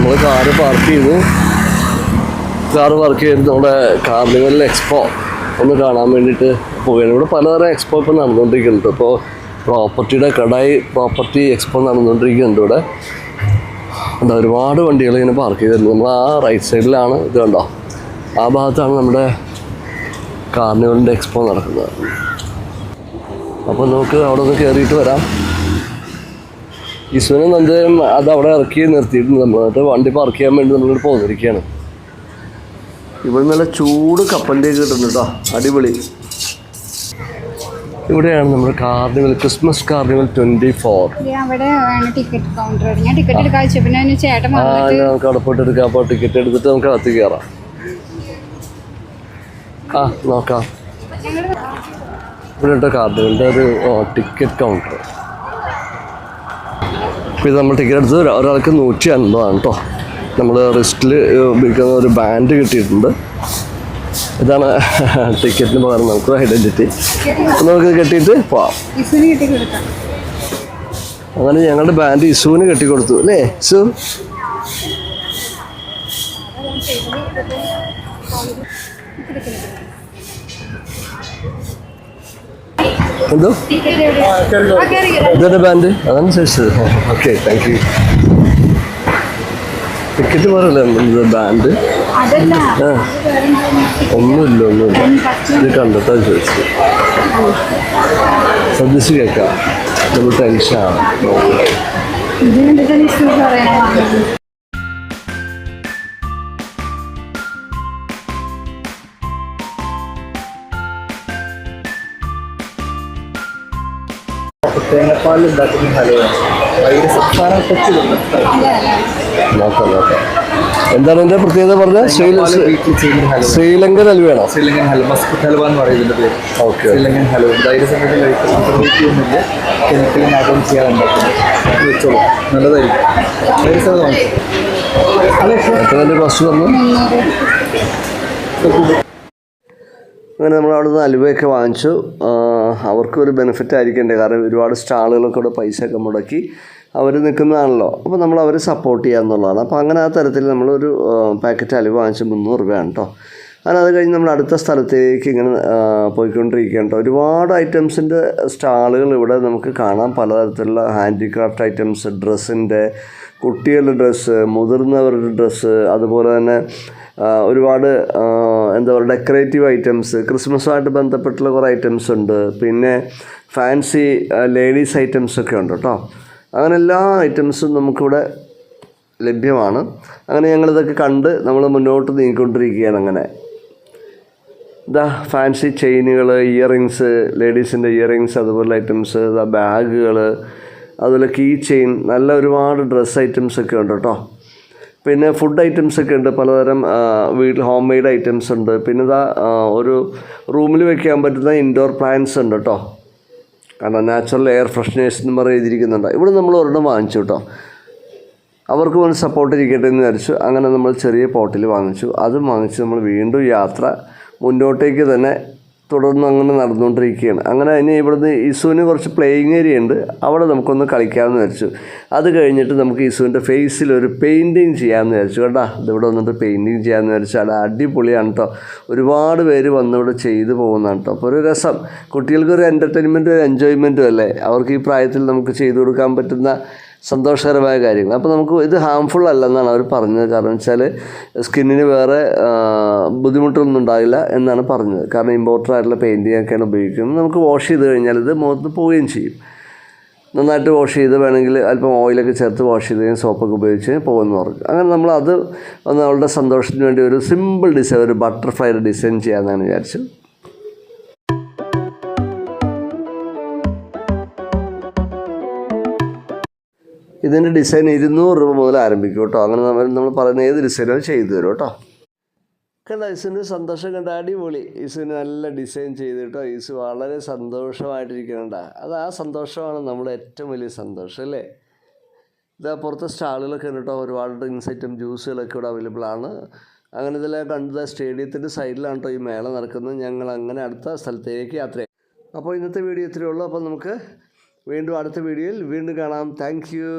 നമ്മൾ car park ചെയ്ത് നമ്മുടെ കാർണിവൽ എക്സ്പോ ഒന്ന് കാണാൻ വേണ്ടിയിട്ട് പോവുകയാണ്. ഇവിടെ പലതരം എക്സ്പോ ഇപ്പോൾ നടന്നുകൊണ്ടിരിക്കുന്നുണ്ട്. ഇപ്പോൾ പ്രോപ്പർട്ടി എക്സ്പോ നടന്നുകൊണ്ടിരിക്കുന്നുണ്ട് ഇവിടെ. എന്താ ഒരുപാട് വണ്ടികൾ ഇങ്ങനെ പാർക്ക് ചെയ്തിട്ടുണ്ട്. നമ്മൾ ആ റൈറ്റ് സൈഡിലാണ് ഇത് കണ്ടോ, ആ ഭാഗത്താണ് നമ്മുടെ കാർണിവലിൻ്റെ എക്സ്പോ നടക്കുന്നത്. അപ്പോൾ നമുക്ക് അവിടെ നിന്ന് കയറിയിട്ട് വരാം. ഈശ്വരൻ നന്ദയും അത് അവിടെ ഇറക്കി നിർത്തിയിട്ടുണ്ട്. നമ്മൾ വണ്ടി പാർക്ക് ചെയ്യാൻ വേണ്ടി നമ്മൾ പോന്നിരിക്കുകയാണ്. ഇവിടെ നല്ല ചൂട് കപ്പൻ്റെ കിട്ടുന്നുണ്ട് കേട്ടോ, അടിപൊളി. ഇവിടെയാണ് നമ്മുടെ carnival, Christmas carnival 24. Ticket counter. ഞാൻ ടിക്കറ്റ് എടുക്കാൻ പിന്നെ ചേട്ടൻ നമുക്ക് അവിടെ പോയിട്ട് എടുക്കാം. അപ്പോൾ ടിക്കറ്റ് എടുത്തിട്ട് നമുക്ക് അകത്ത് കയറാം. നോക്കാം. ഇവിടെ ഉണ്ട് കാർണിവലിൻ്റെ ഒരു ടിക്കറ്റ് കൗണ്ടർ. അപ്പോൾ ഇത് നമ്മൾ ടിക്കറ്റ് എടുത്ത് ഒരാൾക്ക് 150 കേട്ടോ. നമ്മൾ റിസ്റ്റിൽ ഉപയോഗിക്കുന്ന ഒരു ബാൻഡ് കിട്ടിയിട്ടുണ്ട്. ഇതാണ് ടിക്കറ്റിന് പകരം നമുക്ക് ഐഡൻറ്റിറ്റി. നമുക്ക് കെട്ടിയിട്ട് പോവാം. അങ്ങനെ ഞങ്ങളുടെ ബാൻഡ് ഇസുവിന് കെട്ടിക്കൊടുത്തു അല്ലേ ഇസു? എന്തോ ഇതന്നെ ബാൻഡ് അതാണ് ചോദിച്ചത്. Okay, thank you. ടിക്കറ്റ് പറയല്ലേ ബാൻഡ്? ഒന്നുമില്ല. ഇത് കണ്ടിട്ടാ ചോദിച്ചത്. ശ്രദ്ധിച്ച് കേൾക്കാം, നമ്മൾ ടെൻഷനാണ്. തേങ്ങാപ്പാലിൽ ഉണ്ടാക്കുന്ന ഹലുവയാണ്. ഭയങ്കര സംസ്ഥാനം നോക്കാം. എന്താണ് എൻ്റെ പ്രത്യേകത പറഞ്ഞത്? ശ്രീലങ്കൻ ഹലുവയാണോ? ശ്രീലങ്കൻ ഹലുവ, മസ്കറ്റ് ഹലുവ എന്ന് പറയുന്നതിൻ്റെ പേര്. ഓക്കെ, ശ്രീലങ്കൻ ഹലുവ ധൈര്യസമയത്ത് കഴിക്കുന്നില്ല. കെമിക്കലും ആദ്യം ചെയ്യാൻ ഉണ്ടാക്കുന്നത് വെച്ചോളൂ, നല്ലതായിരിക്കും. ധൈര്യസമയം എത്ര കോസ്റ്റ് പറഞ്ഞു? അങ്ങനെ നമ്മൾ അവിടെ നിന്ന് അലുവയൊക്കെ വാങ്ങിച്ചു. അവർക്കൊരു ബെനിഫിറ്റ് ആയിരിക്കണ്ടേ, കാരണം ഒരുപാട് സ്റ്റാളുകളൊക്കെ ഇവിടെ പൈസയൊക്കെ മുടക്കി അവർ നിൽക്കുന്നതാണല്ലോ. അപ്പോൾ നമ്മൾ അവരെ സപ്പോർട്ട് ചെയ്യുക എന്നുള്ളതാണ്. അപ്പോൾ അങ്ങനെ ആ തരത്തിൽ നമ്മളൊരു പാക്കറ്റ് അലുവ വാങ്ങിച്ച് 300 രൂപയാണ് കേട്ടോ. അങ്ങനെ അത് കഴിഞ്ഞ് നമ്മൾ അടുത്ത സ്ഥലത്തേക്ക് ഇങ്ങനെ പോയിക്കൊണ്ടിരിക്കുകയാണ് കേട്ടോ. ഒരുപാട് ഐറ്റംസിൻ്റെ സ്റ്റാളുകൾ ഇവിടെ നമുക്ക് കാണാം. പലതരത്തിലുള്ള ഹാൻഡിക്രാഫ്റ്റ് ഐറ്റംസ്, ഡ്രസ്സിൻ്റെ, കുട്ടികളുടെ ഡ്രസ്സ്, മുതിർന്നവരുടെ ഡ്രസ്സ്, അതുപോലെ തന്നെ ഒരുപാട് എന്താ പറയുക ഡെക്കറേറ്റീവ് ഐറ്റംസ്, ക്രിസ്മസുമായിട്ട് ബന്ധപ്പെട്ടുള്ള കുറേ ഐറ്റംസ് ഉണ്ട്. പിന്നെ ഫാൻസി ലേഡീസ് ഐറ്റംസൊക്കെ ഉണ്ട് കേട്ടോ. അങ്ങനെ എല്ലാ ഐറ്റംസും നമുക്കിവിടെ ലഭ്യമാണ്. അങ്ങനെ ഞങ്ങളിതൊക്കെ കണ്ട് നമ്മൾ മുന്നോട്ട് നീങ്ങിക്കൊണ്ടിരിക്കുകയാണ്. അങ്ങനെ ഇതാ ഫാൻസി ചെയിനുകൾ, ഇയറിങ്സ്, ലേഡീസിൻ്റെ ഇയറിങ്സ്, അതുപോലെ ഐറ്റംസ്, ഇതാ ബാഗുകൾ, അതുപോലെ കീ ചെയിൻ, നല്ല ഒരുപാട് ഡ്രസ്സ് ഐറ്റംസൊക്കെ ഉണ്ട് കേട്ടോ. പിന്നെ ഫുഡ് ഐറ്റംസൊക്കെ ഉണ്ട്, പലതരം വീട്ടിൽ ഹോം മെയ്ഡ് ഐറ്റംസ് ഉണ്ട്. പിന്നെ ഇതാ ഒരു റൂമിൽ വെക്കാൻ പറ്റുന്ന ഇൻഡോർ പ്ലാന്റ്സ് ഉണ്ട് കേട്ടോ. കാരണം നാച്ചുറൽ എയർ ഫ്രഷ്നേഴ്സ് എന്ന് പറഞ്ഞ് എഴുതിയിരിക്കുന്നുണ്ട്. ഇവിടെ നമ്മൾ ഒരെണ്ണം വാങ്ങിച്ചു കേട്ടോ. അവർക്ക് വേണ്ടി സപ്പോർട്ട് ഇരിക്കട്ടെ എന്ന് വിചാരിച്ചു. അങ്ങനെ നമ്മൾ ചെറിയ പോട്ടിൽ വാങ്ങിച്ചു. അതും വാങ്ങിച്ച് നമ്മൾ വീണ്ടും യാത്ര മുന്നോട്ടേക്ക് തന്നെ തുടർന്ന് അങ്ങനെ നടന്നുകൊണ്ടിരിക്കുകയാണ്. അങ്ങനെ ഇനി ഇവിടുന്ന് ഇസുവിന് കുറച്ച് പ്ലേയിങ് ഏരിയ ഉണ്ട്, അവിടെ നമുക്കൊന്ന് കളിക്കാമെന്ന് വിചാരിച്ചു. അത് കഴിഞ്ഞിട്ട് നമുക്ക് ഇസുവിൻ്റെ ഫേസിൽ ഒരു പെയിൻറ്റിങ് ചെയ്യാമെന്ന് വിചാരിച്ചു കേട്ടോ. ഇതിവിടെ വന്നിട്ട് പെയിൻറ്റിങ് ചെയ്യാമെന്ന് വിചാരിച്ചു. അത് അടിപൊളിയാണ് കേട്ടോ. ഒരുപാട് പേര് വന്നിവിടെ ചെയ്തു പോകുന്നതാണ് കേട്ടോ. അപ്പോൾ ഒരു രസം, കുട്ടികൾക്കൊരു എൻ്റർടൈൻമെൻറ്റും ഒരു എൻജോയ്മെൻറ്റും അല്ലേ. അവർക്ക് ഈ പ്രായത്തിൽ നമുക്ക് ചെയ്തു കൊടുക്കാൻ പറ്റുന്ന സന്തോഷകരമായ കാര്യങ്ങൾ. അപ്പോൾ നമുക്ക് ഇത് ഹാംഫുൾ അല്ലെന്നാണ് അവർ പറഞ്ഞത്. കാരണം വെച്ചാൽ സ്കിന്നിന് വേറെ ബുദ്ധിമുട്ടൊന്നും ഉണ്ടാവില്ല എന്നാണ് പറഞ്ഞത്. കാരണം ഇമ്പോർട്ടൻ്റ് ആയിട്ടുള്ള പെയിൻറ്റിങ് ഒക്കെയാണ് ഉപയോഗിക്കുന്നത്. നമുക്ക് വാഷ് ചെയ്ത് കഴിഞ്ഞാൽ ഇത് മുഖത്ത് പോവുകയും ചെയ്യും. നന്നായിട്ട് വാഷ് ചെയ്ത് വേണമെങ്കിൽ അല്പം ഓയിലൊക്കെ ചേർത്ത് വാഷ് ചെയ്ത് കഴിഞ്ഞാൽ സോപ്പൊക്കെ ഉപയോഗിച്ച് പോകുമെന്ന് പറഞ്ഞു. അങ്ങനെ നമ്മളത് ഒന്ന് അവളുടെ സന്തോഷത്തിന് വേണ്ടി ഒരു സിമ്പിൾ ഡിസൈൻ, ഒരു ബട്ടർഫ്ലൈയുടെ ഡിസൈൻ ചെയ്യാമെന്നാണ് വിചാരിച്ചു. ഇതിൻ്റെ ഡിസൈൻ 200 രൂപ മുതൽ ആരംഭിക്കും കേട്ടോ. അങ്ങനെ നമ്മൾ പറയുന്ന ഏത് ഡിസൈനും ചെയ്തു തരും കേട്ടോ. കണ്ട ഈസുവിൻ്റെ സന്തോഷം കണ്ട, അടിപൊളി. ഈസുവിന് നല്ല ഡിസൈൻ ചെയ്ത് കേട്ടോ. ഈസു വളരെ സന്തോഷമായിട്ടിരിക്കണ്ട. അത് ആ സന്തോഷമാണ് നമ്മുടെ ഏറ്റവും വലിയ സന്തോഷം അല്ലേ. ഇതാ പുറത്തെ സ്റ്റാളുകളൊക്കെ ഉണ്ട് കേട്ടോ. ഒരുപാട് ഡ്രിങ്ക്സ് ഐറ്റം, ജ്യൂസുകളൊക്കെ ഇവിടെ അവൈലബിൾ ആണ്. അങ്ങനെ ഇതെല്ലാം കണ്ടത് സ്റ്റേഡിയത്തിൻ്റെ സൈഡിലാണ് കേട്ടോ ഈ മേള നടക്കുന്നത്. ഞങ്ങൾ അങ്ങനെ അടുത്ത സ്ഥലത്തേക്ക് യാത്ര ചെയ്യും. അപ്പോൾ ഇന്നത്തെ വീഡിയോ ഇത്രയേ ഉള്ളൂ. അപ്പോൾ നമുക്ക് വീണ്ടും അടുത്ത വീഡിയോയിൽ വീണ്ടും കാണാം. Thank you.